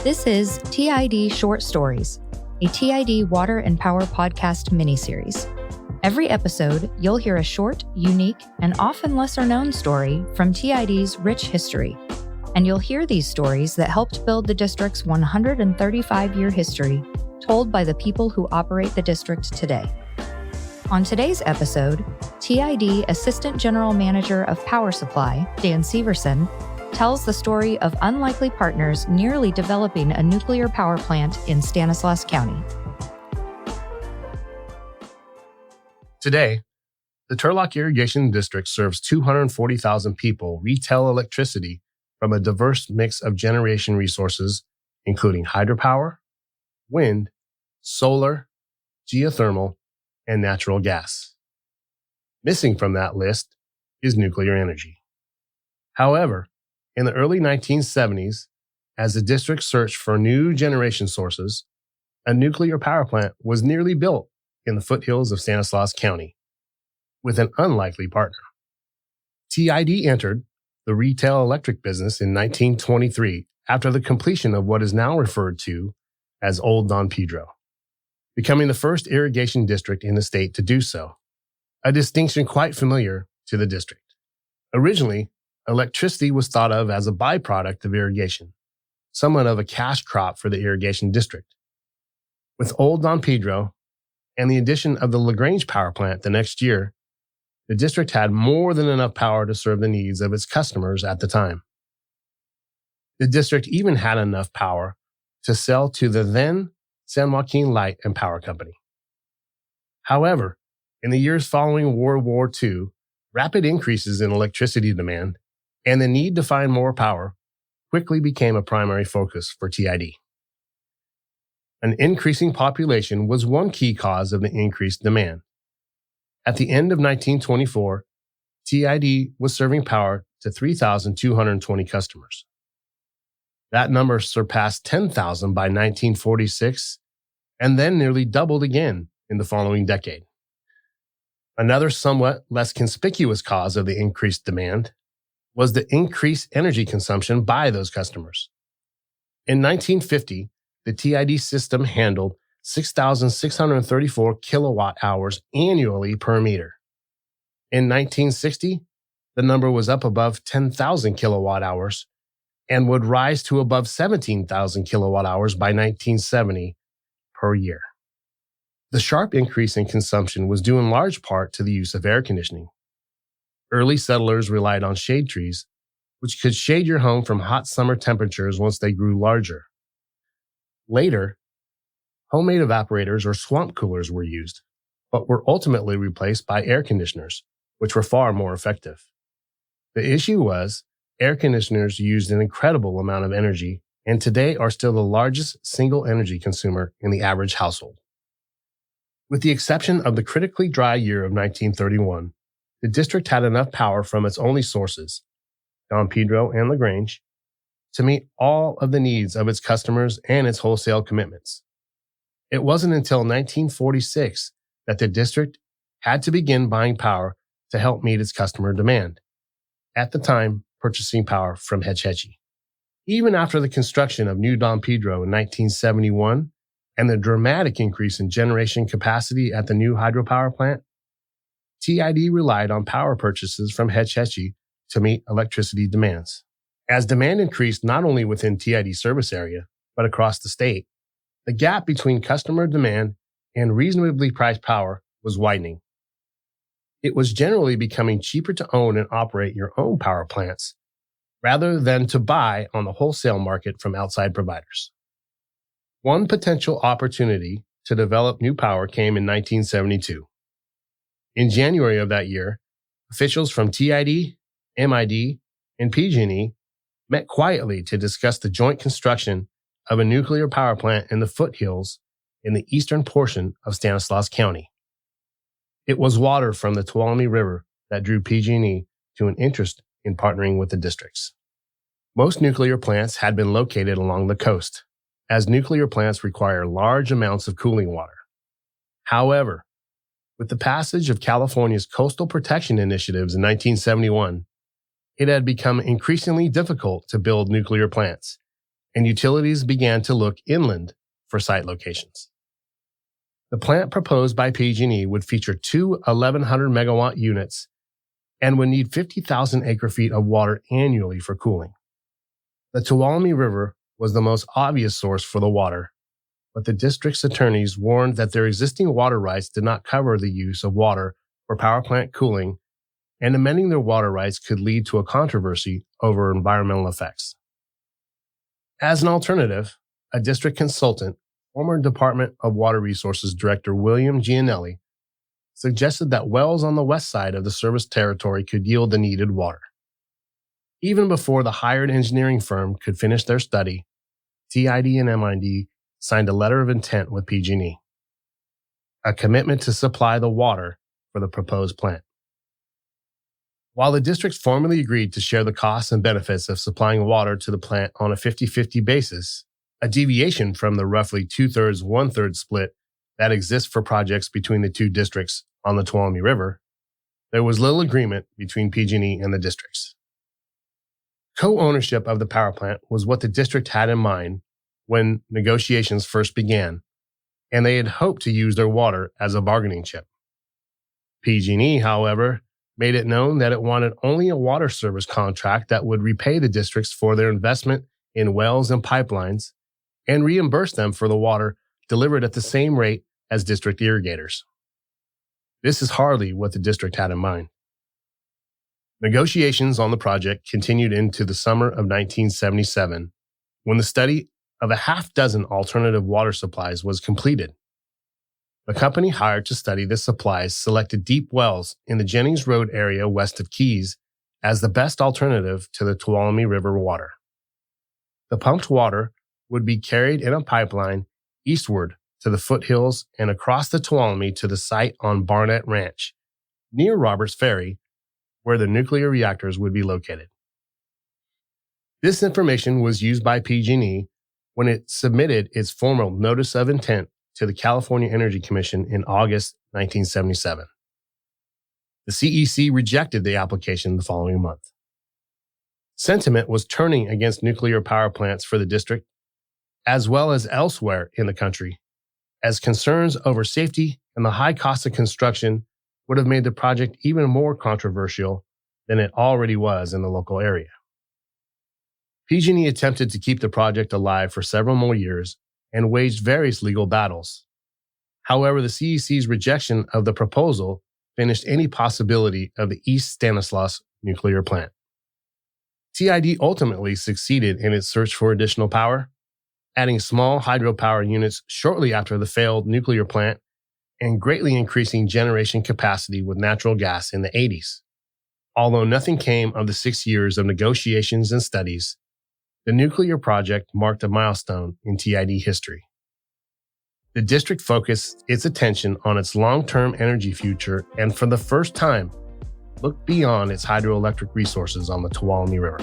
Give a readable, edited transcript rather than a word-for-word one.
This is TID Short Stories, a TID Water and Power Podcast miniseries. Every episode, you'll hear a short, unique, and often lesser-known story from TID's rich history. And you'll hear these stories that helped build the district's 135-year history, told by the people who operate the district today. On today's episode, TID Assistant General Manager of Power Supply, Dan Severson, tells the story of unlikely partners nearly developing a nuclear power plant in Stanislaus County. Today, the Turlock Irrigation District serves 240,000 people retail electricity from a diverse mix of generation resources, including hydropower, wind, solar, geothermal, and natural gas. Missing from that list is nuclear energy. However, in the early 1970s, as the district searched for new generation sources, a nuclear power plant was nearly built in the foothills of Stanislaus County, with an unlikely partner. TID entered the retail electric business in 1923 after the completion of what is now referred to as Old Don Pedro, becoming the first irrigation district in the state to do so, a distinction quite familiar to the district. Originally, electricity was thought of as a byproduct of irrigation, somewhat of a cash crop for the irrigation district. With Old Don Pedro and the addition of the LaGrange power plant the next year, the district had more than enough power to serve the needs of its customers at the time. The district even had enough power to sell to the then San Joaquin Light and Power Company. However, in the years following World War II, rapid increases in electricity demand and the need to find more power quickly became a primary focus for TID. An increasing population was one key cause of the increased demand. At the end of 1924, TID was serving power to 3,220 customers. That number surpassed 10,000 by 1946 and then nearly doubled again in the following decade. Another somewhat less conspicuous cause of the increased demand was the increased energy consumption by those customers. In 1950, the TID system handled 6,634 kilowatt hours annually per meter. In 1960, the number was up above 10,000 kilowatt hours and would rise to above 17,000 kilowatt hours by 1970 per year. The sharp increase in consumption was due in large part to the use of air conditioning. Early settlers relied on shade trees, which could shade your home from hot summer temperatures once they grew larger. Later, homemade evaporators or swamp coolers were used, but were ultimately replaced by air conditioners, which were far more effective. The issue was, air conditioners used an incredible amount of energy and today are still the largest single energy consumer in the average household. With the exception of the critically dry year of 1931, the district had enough power from its only sources, Don Pedro and LaGrange, to meet all of the needs of its customers and its wholesale commitments. It wasn't until 1946 that the district had to begin buying power to help meet its customer demand, at the time purchasing power from Hetch Hetchy. Even after the construction of New Don Pedro in 1971 and the dramatic increase in generation capacity at the new hydropower plant, TID relied on power purchases from Hetch Hetchy to meet electricity demands. As demand increased not only within TID service area, but across the state, the gap between customer demand and reasonably priced power was widening. It was generally becoming cheaper to own and operate your own power plants rather than to buy on the wholesale market from outside providers. One potential opportunity to develop new power came in 1972. In January of that year, officials from TID, MID, and PG&E met quietly to discuss the joint construction of a nuclear power plant in the foothills in the eastern portion of Stanislaus County. It was water from the Tuolumne River that drew PG&E to an interest in partnering with the districts. Most nuclear plants had been located along the coast, as nuclear plants require large amounts of cooling water. However, with the passage of California's coastal protection initiatives in 1971, it had become increasingly difficult to build nuclear plants, and utilities began to look inland for site locations. The plant proposed by PG&E would feature two 1,100 megawatt units and would need 50,000 acre-feet of water annually for cooling. The Tuolumne River was the most obvious source for the water, but the district's attorneys warned that their existing water rights did not cover the use of water for power plant cooling, and amending their water rights could lead to a controversy over environmental effects. As an alternative, a district consultant, former Department of Water Resources Director William Gianelli, suggested that wells on the west side of the service territory could yield the needed water. Even before the hired engineering firm could finish their study, TID and MID signed a letter of intent with PG&E, a commitment to supply the water for the proposed plant. While the districts formally agreed to share the costs and benefits of supplying water to the plant on a 50-50 basis, a deviation from the roughly 2/3, 1/3 split that exists for projects between the two districts on the Tuolumne River, there was little agreement between PG&E and the districts. Co-ownership of the power plant was what the district had in mind when negotiations first began, and they had hoped to use their water as a bargaining chip. PG&E, however, made it known that it wanted only a water service contract that would repay the districts for their investment in wells and pipelines and reimburse them for the water delivered at the same rate as district irrigators. This is hardly what the district had in mind. Negotiations on the project continued into the summer of 1977, when the study of a half-dozen alternative water supplies was completed. The company hired to study the supplies selected deep wells in the Jennings Road area west of Keys as the best alternative to the Tuolumne River water. The pumped water would be carried in a pipeline eastward to the foothills and across the Tuolumne to the site on Barnett Ranch, near Roberts Ferry, where the nuclear reactors would be located. This information was used by PG&E when it submitted its formal notice of intent to the California Energy Commission in August 1977. The CEC rejected the application the following month. Sentiment was turning against nuclear power plants for the district, as well as elsewhere in the country, as concerns over safety and the high cost of construction would have made the project even more controversial than it already was in the local area. PG&E attempted to keep the project alive for several more years and waged various legal battles. However, the CEC's rejection of the proposal finished any possibility of the East Stanislaus nuclear plant. TID ultimately succeeded in its search for additional power, adding small hydropower units shortly after the failed nuclear plant and greatly increasing generation capacity with natural gas in the 80s. Although nothing came of the 6 years of negotiations and studies, the nuclear project marked a milestone in TID history. The district focused its attention on its long-term energy future and for the first time, looked beyond its hydroelectric resources on the Tuolumne River.